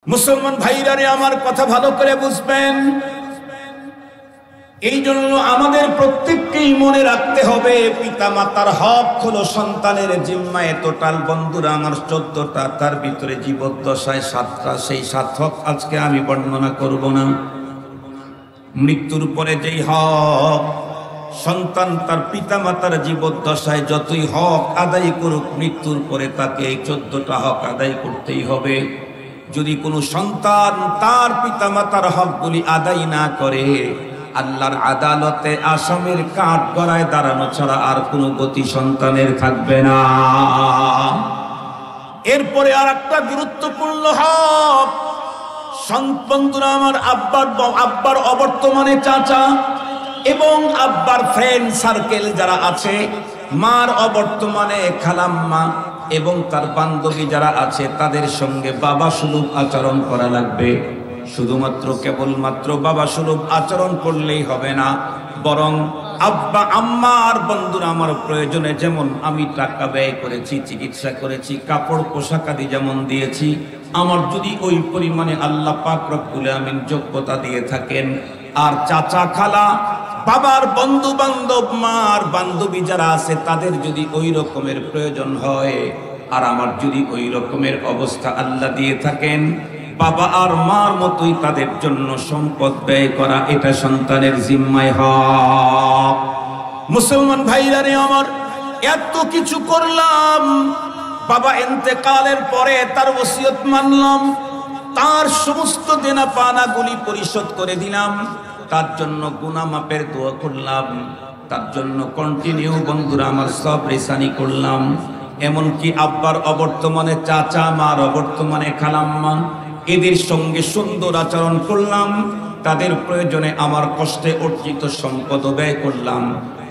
মুসলমান ভাইরা রে, আমার কথা ভালো করে বুঝবেন। এই জন্য আমাদের প্রত্যেককেই মনে রাখতে হবে, পিতা মাতার হক হলো সন্তানের জিম্মায়। টোটাল বন্ধুরা আমার 14টা, তার ভিতরে জীবদ্দশায় 7টা। সেই 7 হক আজকে আমি বর্ণনা করব না। মৃত্যুর পরে যেই হক সন্তান তার পিতা মাতার জীবদ্দশায় যতই হক আদায় করুক, মৃত্যুর পরে তাকে এই 14টা হক আদায় করতেই হবে। যদি কোনো সন্তান তার পিতা মাতার হকগুলি আদায় না করে, আল্লাহর আদালতে আসামির কাঠ গড়ায় দাঁড়ানো ছাড়া আর কোনো গতি সন্তানের থাকবে না। এরপরে আর একটা গুরুত্বপূর্ণ হক, বন্ধুরা আমার, আব্বার অবর্তমানে চাচা এবং আব্বার ফ্রেন্ড সার্কেল যারা আছে, মার অবর্তমানে খালাম্মা এবং তার বান্ধবী যারা আছে, তাদের সঙ্গে বাবা সুলভ আচরণ করা লাগবে। শুধুমাত্র কেবলমাত্র বাবা সুলভ আচরণ করলেই হবে না, বরং আব্বা আম্মার বন্ধুরা আমার প্রয়োজনে যেমন আমি টাকা ব্যয় করেছি, চিকিৎসা করেছি, কাপড় পোশাক আদি যেমন দিয়েছি, আমার যদি ওই পরিমাণে আল্লাহ পাক রব্বুল আমিন যোগ্যতা দিয়ে থাকেন, আর চাচা খালা বাবার বন্ধু বান্ধব মার বান্ধবী যারা আছে তাদের যদি ওই রকমের প্রয়োজন হয়, আর আমার যদি ওই রকমের অবস্থা আল্লাহ দিয়ে থাকেন, বাবা আর মার মতোই তাদের জন্য সম্পদ ব্যয় করা, এটা সন্তানের জিম্মায় হক। মুসলমান ভাইরা রে আমার, এত কিছু করলাম, বাবা ইন্তেকালের পরে তার ওসিয়ত মানলাম, তার সমস্ত দেনা পাওনাগুলি পরিশোধ করে দিলাম, তার জন্য গুনাহ মাপের দোয়া করলাম, তার জন্য কন্টিনিউ বন্ধুরা আমার সব রেসানি করলাম। এমনকি আব্বার অবর্তমানে চাচা, মার অবর্তমানে খালাম্মা, এদের সঙ্গে সুন্দর আচরণ করলাম, তাদের প্রয়োজনে আমার কষ্টে অর্জিত সম্পদ ব্যয় করলাম।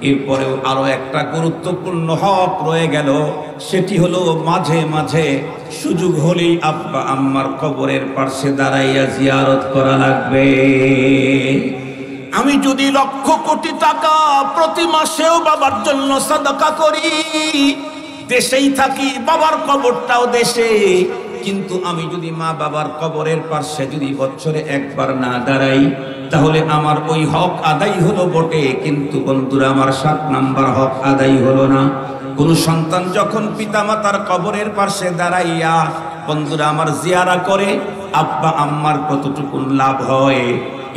এরপরেও আরো একটা গুরুত্বপূর্ণ হক রয়ে গেল, সেটি হলো মাঝে মাঝে সুযোগ হলেই আব্বা আম্মার কবরের পাশে দাঁড়াইয়া জিয়ারত করা লাগবে। আমি যদি লক্ষ কোটি টাকা প্রতি মাসেও বাবার জন্য সাদাকা করি, দেশেই থাকি, বাবার কবরটাও দেশে, কিন্তু আমি যদি মা বাবার কবরের পাশে যদি বছরে একবার না দাঁড়াই, তাহলে আমার ওই হক আদায় হলো বটে, কিন্তু বন্ধুরা আমার 7 নাম্বার হক আদায় হলো না। কোন সন্তান যখন পিতা মাতার কবরের পাশে দাঁড়াইয়া বন্ধুরা আমার জিয়ারা করে, আব্বা আম্মার কতটুকু লাভ হয়,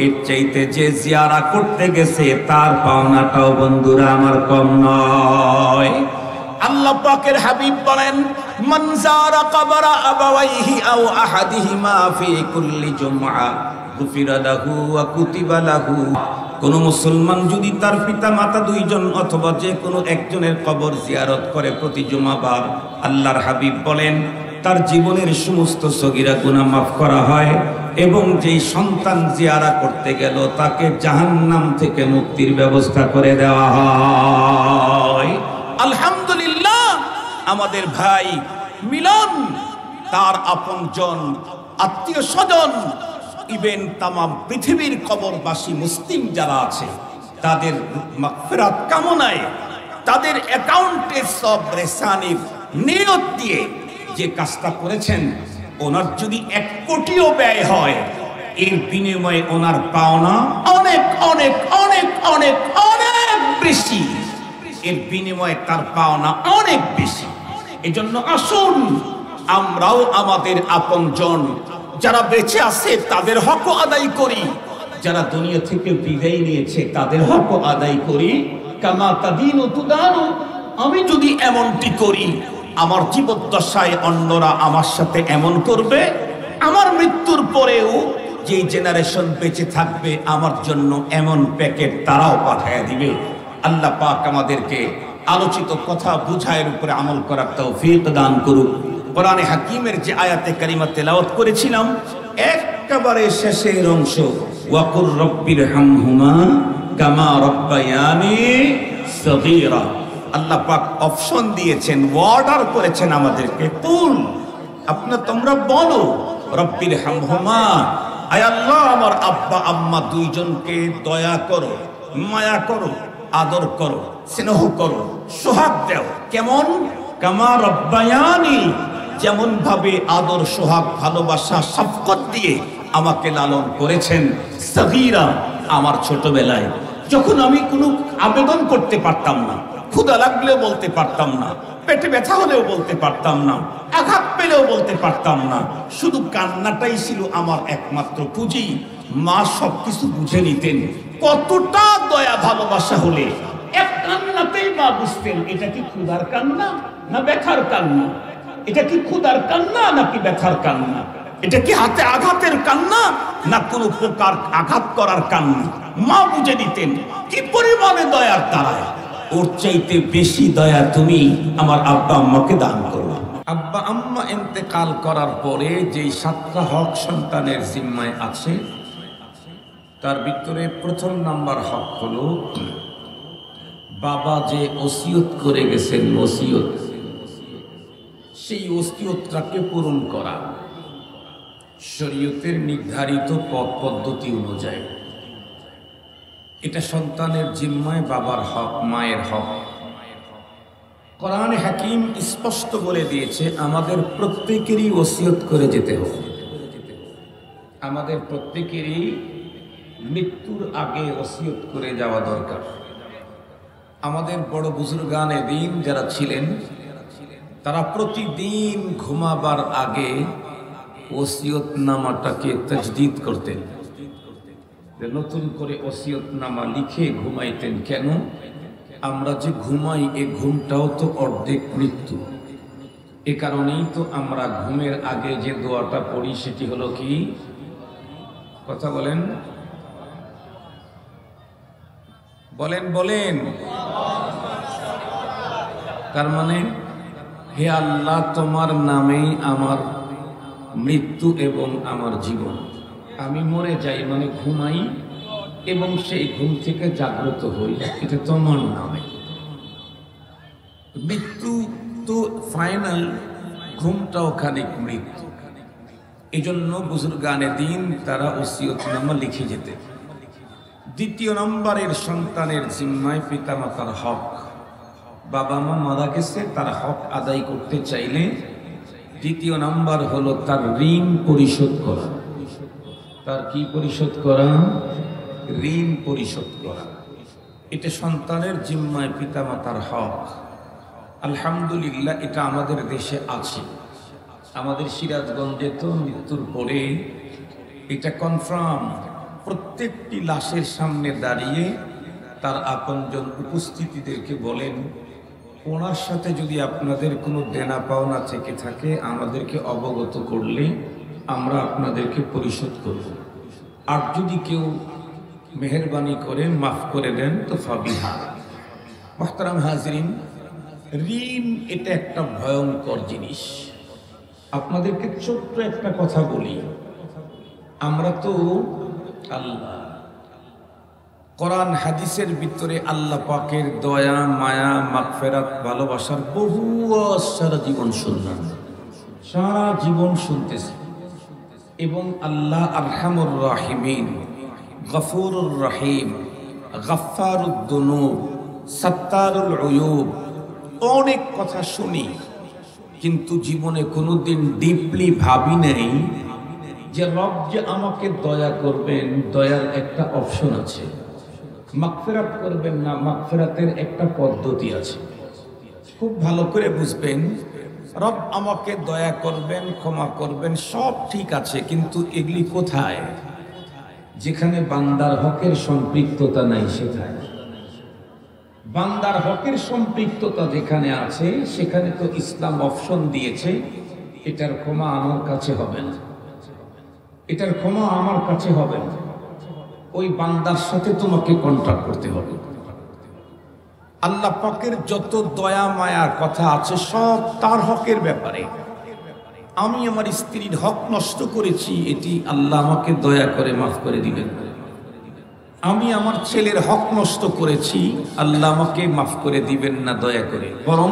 এর চাইতে যে জিয়ারা করতে গেছে তার পাওনাটাও বন্ধুরা আমার কম নয়। আল্লাহ পাকের হাবিব বলেন, মান যারা কবরা আবাওয়াইহি আও আহাদিহিমা ফি কুল্লি জুমআ গুফিরা লাহু ওয়া কুতিবা লাহু। কোন মুসলমান যদি তার পিতা মাতা দুইজন অথবা যে কোনো একজনের কবর জিয়ারত করে প্রতি জুমাবার, আল্লাহর হাবিব বলেন তার জীবনের সমস্ত সগীরা গুনাহ মাফ করা হয়, এবং যেই সন্তান জিয়ারা করতে গেল তাকে জাহান্নাম থেকে মুক্তির ব্যবস্থা করে দেওয়া হয়। আলহামদুলিল্লাহ, আমাদের ভাই মিলন, তার আপনজন, আত্মীয় স্বজন, ইভেন তামাম পৃথিবীর কবরবাসী মুসলিম যারা আছে, তাদের মাগফিরাত কামনায়, তাদের অ্যাকাউন্টে সব রেসানির নিয়ত দিয়ে যে কাজটা করেছেন, ওনার যদি 1 কোটিও ব্যয় হয়, এর বিনিময়ে ওনার পাওনা অনেক অনেক অনেক অনেক অনেক বেশি, এর বিনিময়ে তার পাওনা অনেক বেশি। এজন্য আসুন আমরাও আমাদের আপনজন যারা বেঁচে আছে তাদের হক আদায় করি, যারা দুনিয়া থেকে বিদায় নিয়েছে তাদের হক আদায় করি। কামা তাদিনু তুদানু, আমি যদি এমনটি করি, আমার জীবদ্দশায় অন্যরা আমার সাথে এমন করবে, আমার মৃত্যুর পরেও যে জেনারেশন বেঁচে থাকবে আমার জন্য এমন প্যাকেট তারাও পাঠিয়ে দিবে। আল্লাহ পাক আমাদেরকে আলোচিত কথা বুঝায়ের উপরে আমল করার তৌফিক দান করুক। কোরআনে হাকিমের যে আয়াতে কারিমা তেলাওয়াত করেছিলাম, একেবারে শেষের অংশ, ওয়াকুর রব্বির হামহুমা কামা রব্বায়ানি সগীরা। আল্লাহ পাক অপশন দিয়েছেন, অর্ডার করেছেন আমাদেরকে, কুল, তোমরা বলো রব্বির হামহুমা, আয় আল্লাহ আমার আব্বা আম্মা দুইজনকে দয়া করো, মায়া করো, আদর করো, স্নেহ করো, সোহাগ দাও। কেমন? কামা রব্বায়ানি যেমন ভাবে আদর সোহাগ ভালোবাসা শফকত দিয়ে আমাকে লালন করেছেন সগীরা, আমার ছোটবেলায় যখন আমি কোনো আবেদন করতে পারতাম না, ক্ষুধা লাগলেও বলতে পারতাম না, পেটে ব্যথা হলেও বলতে পারতাম না, আঘাত পেলেও বলতে পারতাম না, শুধু কান্নাটাই ছিল আমার একমাত্র পুঁজি। মা সবকিছু বুঝে নিতেন। কতটা দয়া ভালোবাসা হলে এক কান্নাতেই মা বুঝতেন এটা কি ক্ষুধার কান্না না ব্যথার কান্না, এটা কি ক্ষুধার কান্না নাকি ব্যথার কান্না, এটা কি হাতে আঘাতের কান্না না কোনো প্রকার আঘাত করার কান্না। মা বুঝে নিতেন কি পরিমাণে দয়ার তারায়। ওর চাইতে বেশি দয়া তুমি আমার আব্বা আম্মাকে দান করো। আব্বা আম্মা ইন্তেকাল করার পরে যেই 7টা হক সন্তানের জিম্মায় আছে, তার ভিতরে প্রথম নাম্বার হক হলো বাবা যে ওসিয়ত করে গেছেন, ওসিয়ত, সেই ওসিয়তটাকে পূরণ করা শরীয়তের নির্ধারিত পথ পদ্ধতি অনুযায়ী। এটা সন্তানের জিম্মায় বাবার হক, মায়ের হক। কোরআনে হাকিম স্পষ্ট বলে দিয়েছে আমাদের প্রত্যেকেরই ওসিয়ত করে যেতে হবে। আমাদের প্রত্যেকেরই মৃত্যুর আগে ওসিয়ত করে যাওয়া দরকার। আমাদের বড় বুজুর্গানে দিন যারা ছিলেন তারা প্রতিদিন ঘুমাবার আগে ওসিয়তনামাটাকে তাজদীদ করতেন, নতুন করে ওসিয়তনামা লিখে ঘুমাইতেন। কেন? আমরা যে ঘুমাই এ ঘুমটাও তো অর্ধেক মৃত্যু। এ কারণেই তো আমরা ঘুমের আগে যে দোয়াটা পড়ি সেটি হলো কি? কথা বলেন, বলেন বলেন। তার মানে হে আল্লাহ, তোমার নামেই আমার মৃত্যু এবং আমার জীবন। আমি মরে যাই মানে ঘুমাই এবং সেই ঘুম থেকে জাগ্রত হই, এটা তোমার নামে। মৃত্যু তো ফাইনাল, ঘুমটাও খানিক মৃত্যু। এই জন্য বুজুর্গানে দিন তারা ওসিয়তনামা লিখে যেতে। দ্বিতীয় নম্বরের সন্তানের জিম্মায় পিতামাতার হক। বাবা মা মারা গেছে, তার হক আদায় করতে চাইলে দ্বিতীয় নাম্বার হলো তার ঋণ পরিশোধ করা। তার কি পরিশোধ করা? ঋণ পরিশোধ করা। এটা সন্তানের জিম্মায় পিতামাতার হক। আলহামদুলিল্লাহ এটা আমাদের দেশে আছে। আমাদের সিরাজগঞ্জে তো মৃত্যুর পরে এটা কনফার্ম, প্রত্যেকটি লাশের সামনে দাঁড়িয়ে তার আপনজন উপস্থিতিদেরকে বলেন, ওনার সাথে যদি আপনাদের কোনো দেনা পাওনা থেকে থাকে আমাদেরকে অবগত করলে আমরা আপনাদেরকে পরিশোধ করব। আর যদি কেউ মেহেরবানি করে মাফ করে দেন তো ফাবিহা। মুহতারাম হাজরিন, ঋণ এটা একটা ভয়ঙ্কর জিনিস। আপনাদেরকে ছোট্ট একটা কথা বলি, আমরা তো আল্লাহ কোরআন হাদিসের ভিতরে আল্লাহ পাকের দয়া মায়া মাগফিরাত ভালোবাসার বহু সারা জীবন শুনলাম, সারা জীবন শুনতেছি। এবং আল্লাহ আরহামুর রাহিমিন, গফুরুর রহিম, গফফারুদ দুনুব, সাত্তারুল উয়ুব, অনেক কথা শুনি, কিন্তু জীবনে কোনোদিন ডিপলি ভাবি নাই যে রব যে আমাকে দয়া করবেন, দয়ার একটা অপশন আছে। মাগফিরাত করবেন না, মাগফিরাতের একটা পদ্ধতি আছে। খুব ভালো করে বুঝবেন, রব আমাকে দয়া করবেন, ক্ষমা করবেন, সব ঠিক আছে, কিন্তু এগুলি কোথায়? যেখানে বান্দার হকের সম্পৃক্ততা নাই সেখানে। বান্দার হকের সম্পৃক্ততা যেখানে আছে সেখানে তো ইসলাম অপশন দিয়েছে, এটার ক্ষমা আমার কাছে হবে না, এটার ক্ষমা আমার কাছে হবে না, ওই বান্দার সাথে তোমাকে কন্ট্যাক্ট করতে হবে। আল্লাহ পাকের যত দয়া মায়ার কথা আছে সব তার হকের ব্যাপারে। আমি আমার স্ত্রীর হক নষ্ট করেছি, এটি আল্লাহ আমাকে দয়া করে মাফ করে দিবেন। আমি আমার ছেলের হক নষ্ট করেছি, আল্লাহ আমাকে মাফ করে দিবেন না দয়া করে, বরং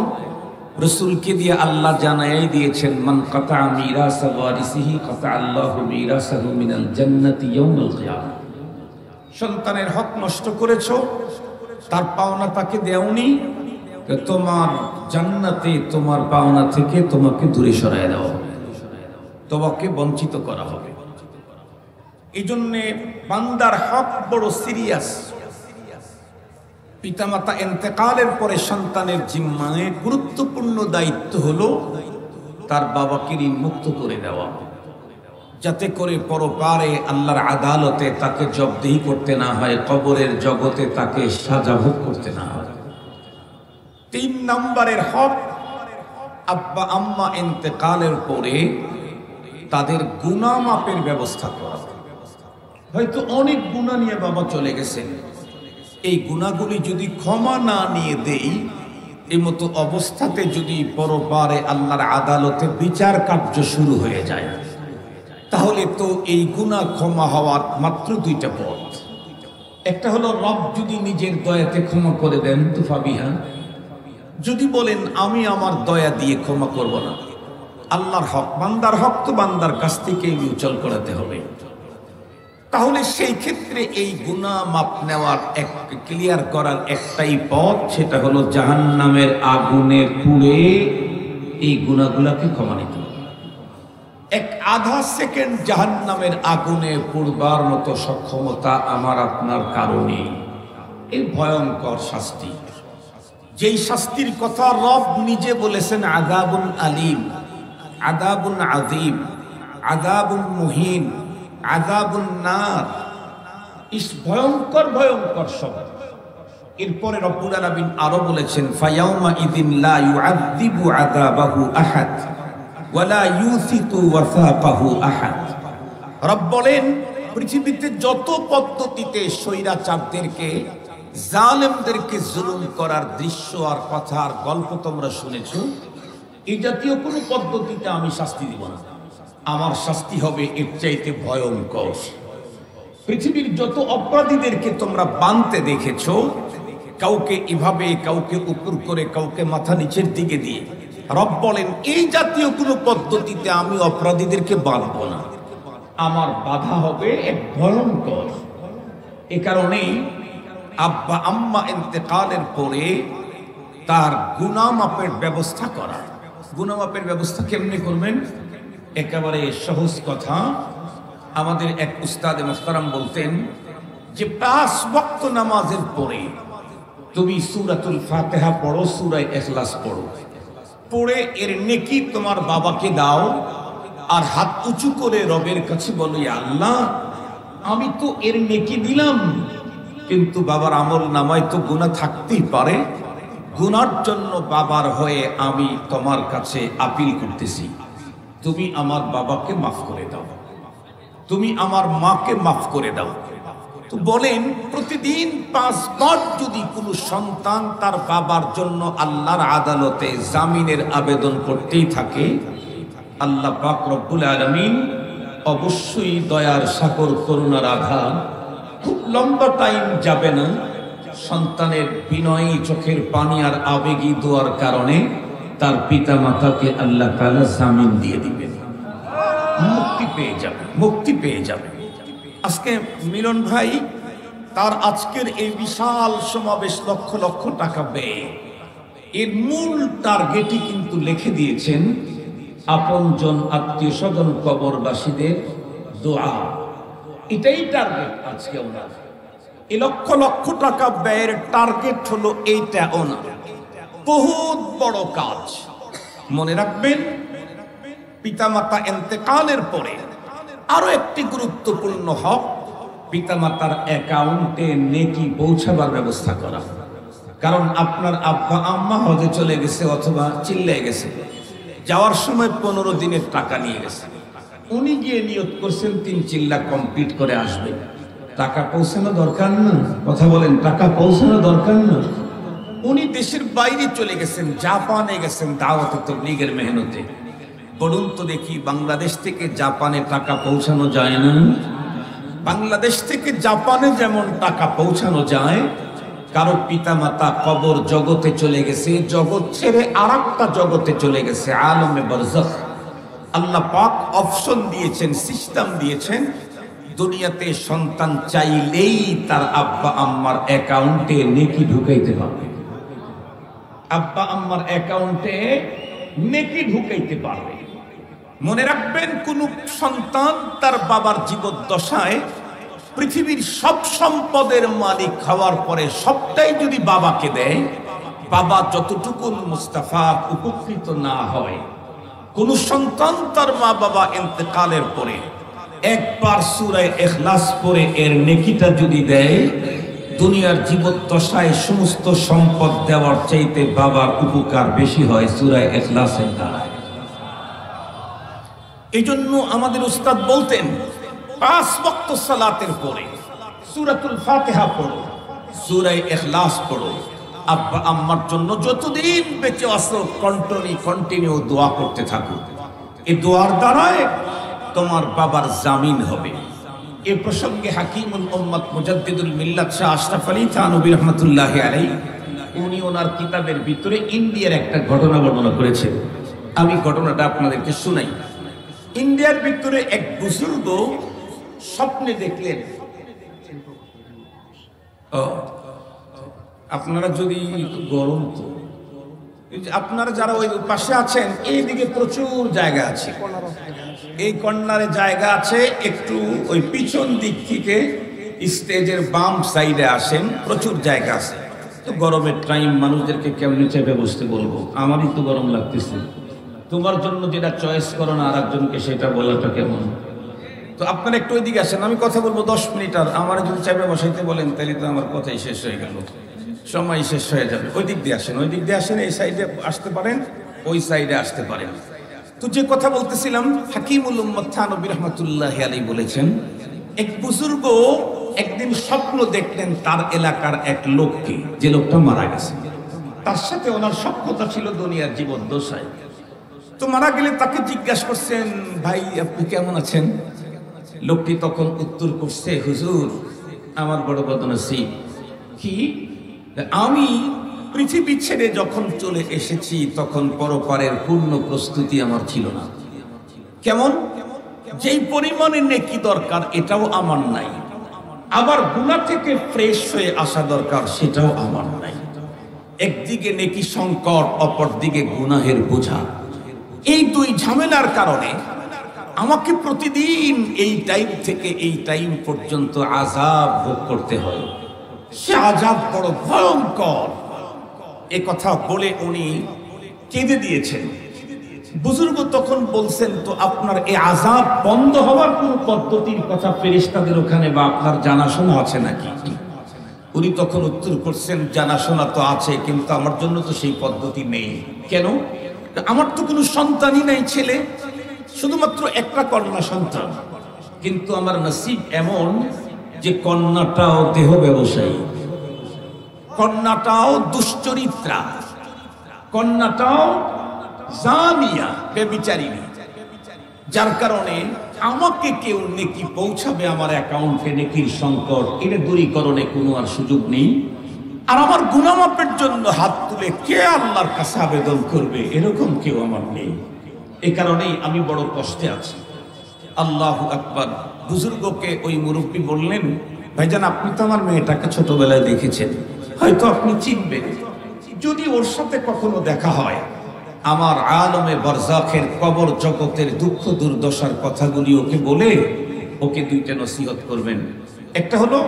রাসূলকে দিয়ে আল্লাহ জানাই দিয়েছেন, মান কাতা মিরাসা ওয়ারিসিহি কাতা আল্লাহু মিরাসাহু মিনাল জান্নাতি ইয়াউমাল কিয়ামah। সন্তানের হক নষ্ট করেছো, তার পাওনা তাকে দেওনি, তোমার জান্নাতে তোমার পাওনা থেকে তোমাকে দূরে সরায় দেওয়া হবে, তোমাকে বঞ্চিত করা হবে। এই জন্যে বান্দার হক বড় সিরিয়াস। পিতামাতা ইন্তেকালের পরে সন্তানের জিম্মায় গুরুত্বপূর্ণ দায়িত্ব হলো তার বাবাকে ঋণ মুক্ত করে দেওয়া, যাতে করে পরপারে আল্লাহর আদালতে তাকে জবাবদিহি করতে না হয়, কবরের জগতে তাকে সাজা ভোগ করতে না হয়। 3 নম্বরের হক, আব্বা আম্মা ইন্তেকালের পরে তাদের গুনাহ মাপের ব্যবস্থা করা। হয়তো অনেক গুনাহ নিয়ে বাবা চলে গেছেন, এই গুনাহগুলি যদি ক্ষমা না নিয়ে দেই, এই মতো অবস্থাতে যদি পরপারে আল্লাহর আদালতে বিচার কার্য শুরু হয়ে যায়, তাহলে তো এই গুনাহ ক্ষমা হওয়ার মাত্র 2টা পথ। একটা হলো রব যদি নিজের দয়াতে ক্ষমা করে দেন তো ফাবিহা, যদি বলেন আমি আমার দয়া দিয়ে ক্ষমা করব না, আল্লাহর হক, বান্দার হক তো বান্দার কাছ থেকে মিউচুয়াল করাতে হবে, তাহলে সেই ক্ষেত্রে এই গুনাহ মাপ নেওয়ার ক্লিয়ার করার একটাই পথ, সেটা হলো জাহান্নামের আগুনে পুড়ে এই গুনাহগুলোকে ক্ষমা নিতে হবে। আধা সেকেন্ড জাহান্নামের আগুনে পুড়বার মতো সক্ষমতা আমার আপনার কারণে, এই ভয়ঙ্কর শাস্তি, যেই শাস্তির কথা রব নিজে বলেছেন, আযাবুন আলীম, আযাবুন আযীম, আযাবুন মুহিন, আযাবুন নার, ইস ভয়ঙ্কর ভয়ঙ্কর শব্দ। এরপরে রব্বুল আলামিন আরো বলেছেন, ফায়াউমা ইযিন লা ইউআযযিবু আযাবাহু আহাদ ওয়ালা ইউসিকু ওয়াসাকাহু আহাদ। রব বলেন, পৃথিবীতে যত পদ্ধতিতে স্বৈরাচারদেরকে, জালেমদেরকে জুলুম করার দৃশ্য আর কথা আর গল্প তোমরা শুনেছো, এই জাতীয় কোনো পদ্ধতিতে আমি শাস্তি দিব না, আমার শাস্তি হবে এর চাইতে ভয়ঙ্কর। পৃথিবীর যত অপরাধীদেরকে তোমরা বানতে দেখেছো, কাউকে এভাবে, কাউকে উপর করে, কাউকে মাথা নিচের দিকে দিয়ে, রব বলেন এই জাতীয় কোনো পদ্ধতিতে আমি অপরাধীদেরকে বাঁধব না, আমার বাধা হবে এক ভয়ঙ্কর। এ কারণেই আব্বা আম্মা ইন্তেকালের পরে তার গুনাহ মাপের ব্যবস্থা করা। গুনাহ মাপের ব্যবস্থা কেমনে করবেন? একেবারে সহজ কথা। আমাদের এক উস্তাদে মুহতারাম বলতেন যে 5 ওয়াক্ত নামাজের পরে তুমি সূরাতুল ফাতিহা পড়ো, সূরা ইখলাস পড়ো, পড়ে এর নেকি তোমার বাবাকে দাও, আর হাত উঁচু করে রবের কাছে বলো, ইয়া আল্লাহ, আমি তো এর নেকি দিলাম, কিন্তু বাবার আমল নামায় তো গুনাহ থাকতেই পারে, গুনার জন্য বাবার হয়ে আমি তোমার কাছে আপিল করতেছি, তুমি আমার বাবাকে মাফ করে দাও, তুমি আমার মাকে মাফ করে দাও। তো বলেন প্রতিদিন 5 বার যদি কোনো সন্তান তার বাবার জন্য আল্লাহর আদালতে জামিনের আবেদন করতেই থাকে, আল্লাহ পাক রব্বুল আলামিন অবশ্যই দয়ার সাগর করুণার আধার, খুব লম্বা টাইম যাবে না, সন্তানের বিনয়ী চোখের পানি আর আবেগী দোয়ার কারণে তার পিতা মাতাকে আল্লাহ তাআলা জামিন দিয়ে দিবেন, মুক্তি পেয়ে যাবে, মুক্তি পেয়ে যাবে। আজকে মিলন ভাই তার আজকের এই বিশাল সমাবেশ, লক্ষ লক্ষ টাকা ব্যয়, এর মূল টার্গেটই কিন্তু লিখে দিয়েছেন আপনজন আত্মীয় স্বজন কবরবাসীদের দোয়া। এটাই টার্গেট আজকে ওনার। এই লক্ষ লক্ষ টাকা ব্যয়ের টার্গেট হলো এইটা ওনার। বহুত বড় কাজ। মনে রাখবেন, পিতামাতা ইন্তেকালের পরে আরো একটি গুরুত্বপূর্ণ হক, পিতামাতার অ্যাকাউন্টে নেকি পৌঁছাবার ব্যবস্থা করা। কারণ আপনার আব্বা আম্মা হজে চলে গেছে অথবা চিল্লে গেছে, যাওয়ার সময় 15 দিনের টাকা নিয়ে গেছে, উনি গিয়ে নিয়ত করছেন 3 চিল্লা কমপ্লিট করে আসবেন, টাকা পৌঁছানো দরকার না? কথা বলেন, টাকা পৌঁছানো দরকার না? উনি দেশের বাইরে চলে গেছেন, জাপানে গেছেন দাওয়াতে তাবলীগের মেহনতে। বলুন তো দেখি, বাংলাদেশ থেকে জাপানে টাকা পৌঁছানো যায় না? বাংলাদেশ থেকে জাপানে যেমন টাকা পৌঁছানো যায়, কারো পিতামাতা কবর জগতে চলে গেছে, জগৎ ছেড়ে আরেকটা জগতে চলে গেছে, আলমে বারজাখ। আল্লাহ পাক অপশন দিয়েছেন, সিস্টেম দিয়েছেন, দুনিয়াতে সন্তান চাইলেই তার আব্বা আম্মার অ্যাকাউন্টে নেকি ঢুকাইতে পারবে। আব্বা আম্মার অ্যাকাউন্টে নেকি ঢুকাইতে পারবে। মনে রাখবেন, কোন সন্তান তার বাবার জীবদ্দশায় পৃথিবীর সব সম্পদের মালিক হওয়ার পরে সবটাই যদি বাবাকে দেয়, বাবা যতটুকু মুস্তাফা উপকৃত না হয়, কোন সন্তান তার মা বাবা ইন্তেকালের পরে একবার সূরা ইখলাস পড়ে এর নেকিটা যদি দেয়, দুনিয়ার জীবদ্দশায় সমস্ত সম্পদ দেওয়ার চাইতে বাবার উপকার বেশি হয় সূরা ইখলাসের দ্বারা। এই জন্য আমাদের উস্তাদ বলতেন, 5 ওয়াক্ত সালাতের পরে সূরাতুল ফাতিহা পড়ো, সূরা ইখলাস পড়ো। আব্বা আম্মার জন্য যতদিন বেঁচে আছো কন্টিনিউ দোয়া করতে থাকো। এই দোয়ার দ্বারায় তোমার বাবার জামিন হবে। এ প্রসঙ্গে হাকিমুল উম্মাত মুজাদ্দিদুল মিল্লাত শাহ আশরাফ আলী থানভী রাহমাতুল্লাহি আলাইহি উনি ওনার কিতাবের ভিতরে ইন্ডিয়ার একটা ঘটনা বর্ণনা করেছেন। আমি ঘটনাটা আপনাদেরকে শোনাই। ইন্ডিয়ার ভিতরে এক বুজুর্গ স্বপ্নে দেখলেন, আপনারা যদি গরম, তো আপনারা যারা ওই পাশে আছেন এইদিকে প্রচুর জায়গা আছে, এই কর্নারে জায়গা আছে, একটু ওই পিছন দিক থেকে স্টেজের বাম সাইডে আসেন, প্রচুর জায়গা আছে। তো গরমের টাইম মানুষদেরকে কেমনি চেপে বসতে বলবো, আমারই তো গরম লাগতেছে, তোমার জন্য যেটা চয়েস করো না আর একজনকে সেটা বলাটা কেমন? তো আপনারা একটু ওইদিকে আসেন, আমি কথা বলবো 10 মিনিট, আর আমার যদি চেপে বসাইতে বলেন তাহলে তো আমার কথাই শেষ হয়ে গেল, সময় শেষ হয়ে যাবে। ওই দিক দিয়ে আসেন, ওই দিক দিয়ে আসেন, এই সাইডে আসতে পারেন, ওই সাইডে আসতে পারেন। তো যে কথা বলতেছিলাম, হাকিমুল উম্মাত থানভী রাহমাতুল্লাহি আলাইহি বলেছেন, এক বুজুর্গ একদিন স্বপ্ন দেখলেন তার এলাকার এক লোককে, যে লোকটা মারা গেছে, তার সাথে ওনার সখ্যতা ছিল দুনিয়ার জীবদ্দশায়। তো মারা গেলে তাকে জিজ্ঞাসা করছেন, ভাই আপনি কেমন আছেন? লোকটি তখন উত্তর করছে, হুজুর আমার বড় বদনসিব, কি আমি পৃথিবী ছেড়ে যখন চলে এসেছি তখন পরপারের পূর্ণ প্রস্তুতি আমার ছিল না। কেমন? যেই পরিমাণে নেকি দরকার এটাও আমার নাই, আবার গুনাহ থেকে ফ্রেশ হয়ে আসা দরকার সেটাও আমার নাই। একদিকে নেকি সংকট, অপর দিকে গুনাহের বোঝা। এই দুই ঝামেলার কারণে আমাকে প্রতিদিন এই টাইম থেকে এই টাইম পর্যন্ত আযাব ভোগ করতে হয়। সে আযাব বড় ভয়ঙ্কর। এ কথা বলে উনি কেঁদে দিয়েছেন। বুজুর্গ তখন বলছেন, তো আপনার এই আযাব বন্ধ হওয়ার কোন পদ্ধতির কথা ফেরেশতাদের ওখানে বা আপনার জানাশোনা আছে নাকি? উনি তখন উত্তর করছেন, জানাশোনা তো আছে, কিন্তু আমার জন্য তো সেই পদ্ধতি নেই। কেন? আমার তো কোনো সন্তানই নাই, ছেলে, শুধুমাত্র একটা কন্যা সন্তান। কিন্তু আমার নসিব এমন যে কন্যাটাও দেহ ব্যবসায়ী, কন্যাটাও দুশ্চরিত্রা, কন্যাটাও জানিয়া বেবিচারিণী, যার কারণে আমাকে কেউ নেকি পৌঁছাবে আমার অ্যাকাউন্টে, নেকির সংকট এটা দূরীকরণে কোনো আর সুযোগ নেই। আর আমার গুনাহ মাপের জন্য হাত তুলে কে আল্লাহর কাছে আবেদন করবে, এরকম কেউ আমার নেই। এ কারণেই আমি বড় কষ্টে আছি। আল্লাহু আকবার। বুজুর্গকে ওই মুরব্বী বললেন, ভাইজান আপনি তো আমার মেয়েটাকে ছোটবেলায় দেখেছেন, হয়তো আপনি চিনবেন, যদি ওর সাথে কখনো দেখা হয় আমার আলমে বারজাখের কবর জগতের দুঃখ দুর্দশার কথাগুলি ওকে বলে ওকে দুইটা নসিহত করবেন। একটা হলো,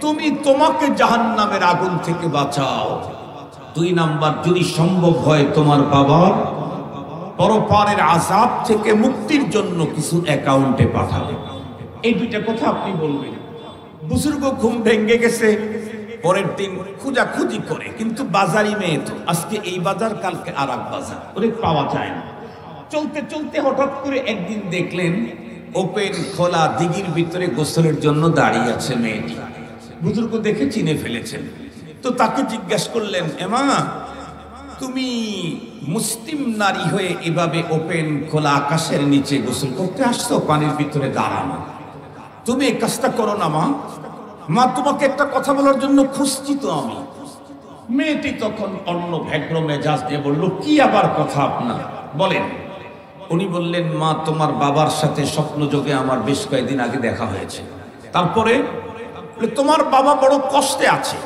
তুমি তোমাকে জাহান্নামের আগুন থেকে বাঁচাও। 2 নাম্বার, যদি সম্ভব হয় তোমার বাবার পরপারের আযাব থেকে মুক্তির জন্য কিছু অ্যাকাউন্টে পাঠাবে। এই দুইটা কথা আপনি বলবেন। বুজুর্গ ঘুম ভেঙে গেছে, পরের দিন খুঁজাখুঁজি করে, কিন্তু বাজারি মেয়ে তো, আজকে এই বাজার কালকে আর এক বাজার, ওরে পাওয়া যায় না। চলতে চলতে হঠাৎ করে একদিন দেখলেন ওপেন খোলা দিঘির ভিতরে গোসলের জন্য দাঁড়িয়ে আছে মেয়েটি। বুজুর্গ দেখে চিনে ফেলেছেন। তো তাকে জিজ্ঞাসা করলেন, এমা তুমি মুসলিম নারী হয়ে এভাবে ওপেন খোলা আকাশের নিচে গোসল করতে আসছো, পানির ভিতরে দাঁড়ানো, তুমি এই কাজটা করো না মা? মা তোমাকে একটা কথা বলার জন্য খুঁজছি তো আমি। মেয়েটি তখন অন্য ভ্যাগ্র মেজাজ দিয়ে বলল, কি আবার কথা আপনার, বলেন। উনি বললেন, মা তোমার বাবার সাথে স্বপ্নযোগে আমার বেশ কয়েকদিন আগে দেখা হয়েছে। তারপরে তোমার বাবা বড় কষ্টে আছে,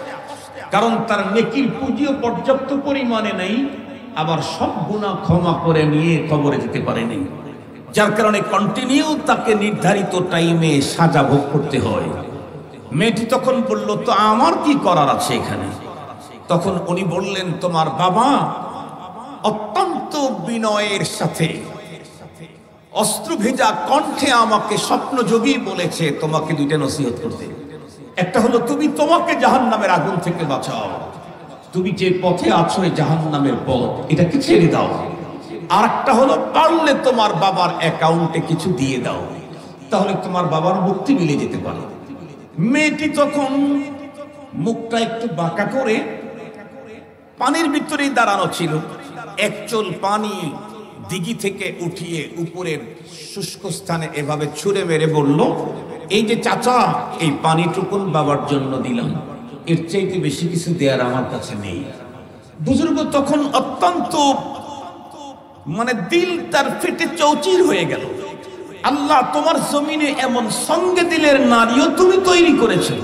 কারণ তার নেকির পুঁজিও পর্যাপ্ত পরিমাণে নেই, আবার সব গুনাহ ক্ষমা করে নিয়ে কবরে যেতে পারে নাই, যার কারণে কন্টিনিউ তাকে নির্ধারিত টাইমে সাজা ভোগ করতে হয়। মেয়েটি তখন বলল, তো আমার কি করার আছে এখানে? তখন উনি বললেন, তোমার বাবা অত্যন্ত বিনয়ের সাথে অস্ত্র ভেজা কণ্ঠে আমাকে স্বপ্নযোগী বলেছে তোমাকে দুইটা নসিহত করতে। একটা হলো, তুমি তোমাকে জাহান্নামের আগুন থেকে বাঁচাও, তুমি যে পথে আছো এই জাহান্নামের পথ, এটাকে ছেড়ে দাও। আর একটা হলো, পারলে তোমার বাবার অ্যাকাউন্টে কিছু দিয়ে দাও, তাহলে তোমার বাবার মুক্তি মিলে যেতে পারে। মেয়েটি তখন মুখটা একটু বাঁকা করে পানির ভিতরেই দাঁড়ানো ছিল, এক চোল পানি দিঘি থেকে উঠিয়ে উপরের শুষ্ক স্থানে এভাবে ছুঁড়ে মেরে বলল, এই যে চাচা, এই পানিটুকুন বাবার জন্য দিলাম, এর চাইতে বেশি কিছু দেওয়ার আমার কাছে নেই। বুজুর্গ তখন অত্যন্ত দিল তার ফেটে চৌচির হয়ে গেল। আল্লাহ, তোমার জমিনে এমন সঙ্গে দিলের নারীও তুমি তৈরি করেছো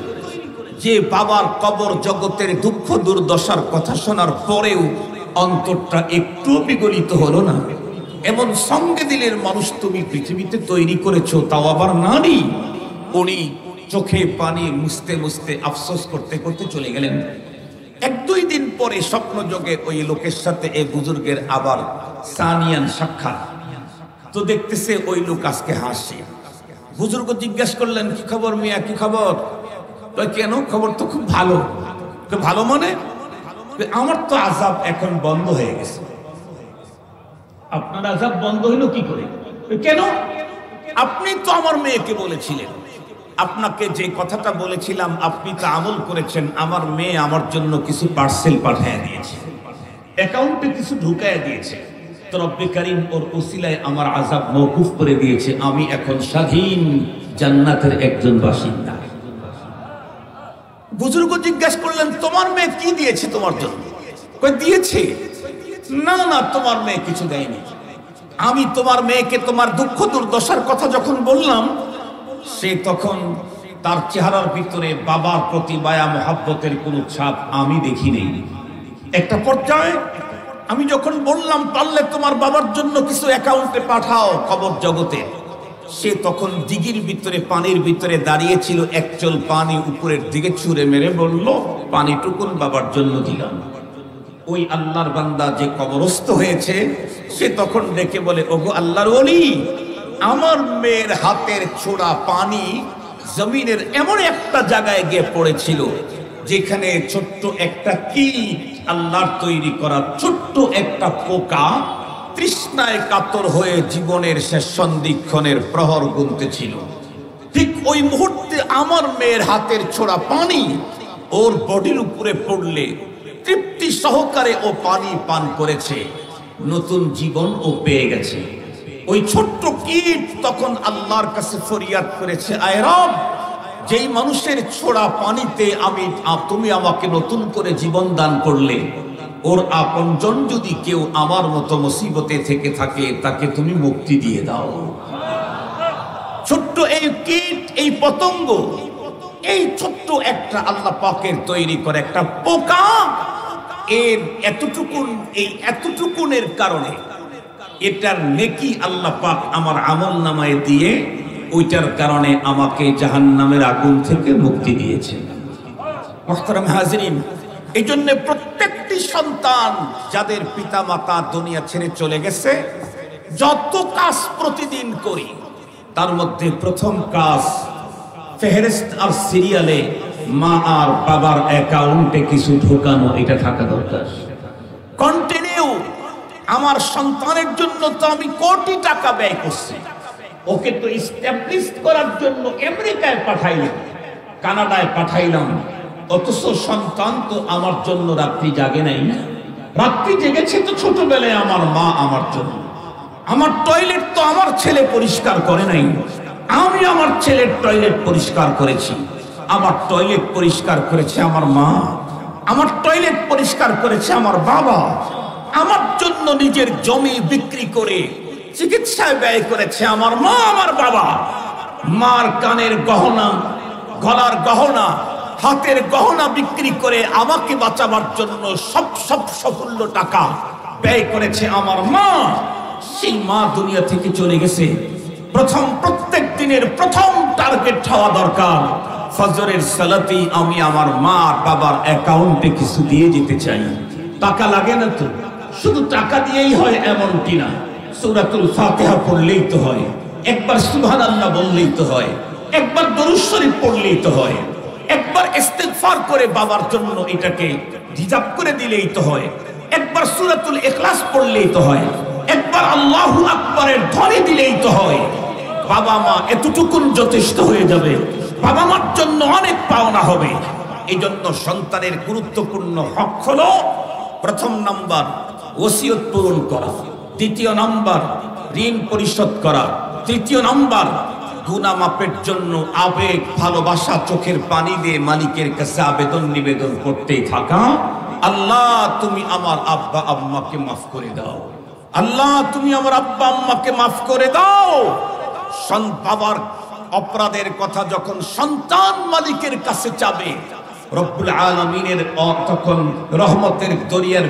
যে বাবার কবর জগতের দুঃখ দুর্দশার কথা শোনার পরেও অন্তরটা একটু বিগলিত হলো না। এমন সঙ্গে দিলের মানুষ তুমি পৃথিবীতে তৈরি করেছো, তাও আবার নারী। উনি চোখে পানি মুছতে মুছতে আফসোস করতে করতে চলে গেলেন। এক দুই দিন পরে স্বপ্নযোগে ওই লোকের সাথে এই বুজুর্গের আবার সানিয়ান সাক্ষাৎ। তো দেখতেছে ওই লোক আজকে হাসে। বুজুর্গ জিজ্ঞাসা করলেন, কি খবর মিয়া, কি খবর? কেন? খবর তো খুব ভালো। ভালো মানে? আমার তো আযাব এখন বন্ধ হয়ে গেছে। আপনার আযাব বন্ধ হইল কি করে? কেন? আপনি তো আমার মেয়েকে বলেছিলেন, আপনাকে যে কথাটা বলেছিলাম আপনি তা আমল করেছেন। আমার মেয়ে আমার জন্য কিছু পার্সেল পাঠিয়ে দিয়েছে, অ্যাকাউন্টে কিছু ঢুকায় দিয়েছে। তো রব্বে কারীম ওর ওসিলায় আমার আযাব মওকুফ করে দিয়েছে। আমি এখন স্বাধীন জান্নাতের একজন বাসিন্দা। বুজুর্গ জিজ্ঞাসা করলেন, তোমার মেয়ে কি দিয়েছে তোমার জন্য? দিয়েছে? না না, তোমার মেয়ে কিছু দেয়নি। আমি তোমার মেয়েকে তোমার দুঃখ দুর্দশার কথা যখন বললাম, সে তখন তার চেহারার ভিতরে বাবার প্রতি মায়া মহাব্বতের কোনো ছাপ আমি দেখি নেই। একটা পর্যায়ে আমি যখন বললাম, পারলে তোমার বাবার জন্য কিছু অ্যাকাউন্টে পাঠাও কবর জগতে, সে তখন দিঘির ভিতরে পানির ভিতরে দাঁড়িয়েছিল, এক চোল পানি উপরের দিকে ছুঁড়ে মেরে বলল, পানিটুকুন বাবার জন্য দিলাম। ওই আল্লাহর বান্দা যে কবরস্থ হয়েছে, সে তখন ডেকে বলে, ওগো আল্লাহর ওলি, আমার মেয়ের হাতের ছোড়া পানি জমিনের এমন একটা জায়গায় গিয়ে পড়েছিল যেখানে ছোট্ট একটা কীট, আল্লাহর তৈরি করা ছোট্ট একটা পোকা তৃষ্ণায় কাতর হয়ে জীবনের শেষ সন্ধিক্ষণের প্রহর গুনতেছিল। ঠিক ওই মুহূর্তে আমার মেয়ের হাতের ছোড়া পানি ওর বডির উপরে পড়লে তৃপ্তি সহকারে ও পানি পান করেছে, নতুন জীবন ও পেয়ে গেছে। ওই ছোট্ট কীট তখন আল্লাহর কাছে ফরিয়াদ করেছে, আয় রব, যেই মানুষের ছোড়া পানিতে তুমি আমাকে নতুন করে জীবন দান করলে, ওর আপনজন যদি কেউ আমার মতো মুসিবতে থেকে থাকে, তাকে তুমি মুক্তি দিয়ে দাও। ছোট্ট এই কীট, এই পতঙ্গ, এই ছোট্ট একটা আল্লাহ পাকের তৈরি করে একটা পোকা, এর এতটুকুনের কারণে এটার নেকি আল্লাহ পাক আমার আমল নামায় দিয়ে ওইটার কারণে আমাকে জাহান্নামের আগুন থেকে মুক্তি দিয়েছে। মুহতারাম হাজিরিন, এই জন্য প্রত্যেকটি সন্তান যাদের পিতা মাতা দুনিয়া ছেড়ে চলে গেছে, যত কাজ প্রতিদিন করি তার মধ্যে প্রথম কাজ ফেহেরেস্ত আর সিরিয়ালে মা আর বাবার অ্যাকাউন্টে কিছু ঢোকানো, এটা থাকা দরকার। কন্টিনিউ আমার সন্তানের জন্য তো আমি কোটি টাকা ব্যয় করছি, ওকে তো এস্টাবলিশ করার জন্য আমেরিকায় পাঠাইলাম, কানাডায় পাঠাইলাম, অথচ সন্তান তো আমার জন্য রাত্রি জাগে নাই। রাত্রি জেগেছে তো ছোটবেলায় আমার মা আমার জন্য। আমার টয়লেট তো আমার ছেলে পরিষ্কার করে নাই, আমি আমার ছেলের টয়লেট পরিষ্কার করেছি। আমার টয়লেট পরিষ্কার করেছে আমার মা, আমার টয়লেট পরিষ্কার করেছে আমার বাবা। আমার জন্য নিজের জমি বিক্রি করে চিকিৎসায় ব্যয় করেছে আমার মা, আমার বাবা। মার কানের গহনা, গলার গহনা, হাতের গহনা বিক্রি করে আমাকে বাঁচাবার জন্য সব সাফল্য টাকা ব্যয় করেছে আমার মা। সেই মা দুনিয়া থেকে চলে গেছে। প্রত্যেক দিনের প্রথম টার্গেট হওয়া দরকার, ফজরের সালাতেই আমি আমার মা বাবার অ্যাকাউন্টে কিছু দিয়ে যেতে চাই। টাকা লাগে না তো, শুধু টাকা দিয়েই হয় এমনটি না। সূরাতুল ফাতিহা পড়লেই তো হয়, একবার সুবহানাল্লাহ বললেই তো হয়, একবার দরুদ শরীফ পড়লেই তো হয়, একবার ইস্তিগফার করে বাবার জন্য এটাকে রিজার্ভ করে দিলেই তো হয়, একবার সূরাতুল ইখলাস পড়লেই তো হয়, একবার আল্লাহু আকবারের ধ্বনি দিলেই তো হয়। বাবা মা এতটুকুন যথেষ্ট হয়ে যাবে, বাবা মার জন্য অনেক পাওনা হবে। এই জন্য সন্তানের গুরুত্বপূর্ণ হক হলো, প্রথম নাম্বার ওসিয়ত পূরণ করা, দ্বিতীয় নাম্বার ঋণ পরিশোধ করা, তৃতীয় নাম্বার গুনাহ মাপের জন্য আবেগ ভালোবাসা চোখের পানি দিয়ে মালিকের কাছে আবেদন নিবেদন করতেই থাকা। আল্লাহ তুমি আমার আব্বা আম্মাকে মাফ করে দাও, আল্লাহ তুমি আমার আব্বা আম্মাকে মাফ করে দাও। বাবার অপরাধের কথা যখন সন্তান মালিকের কাছে চাবে, রব্বুল আলামিনের তখন রহমতের দরিয়ার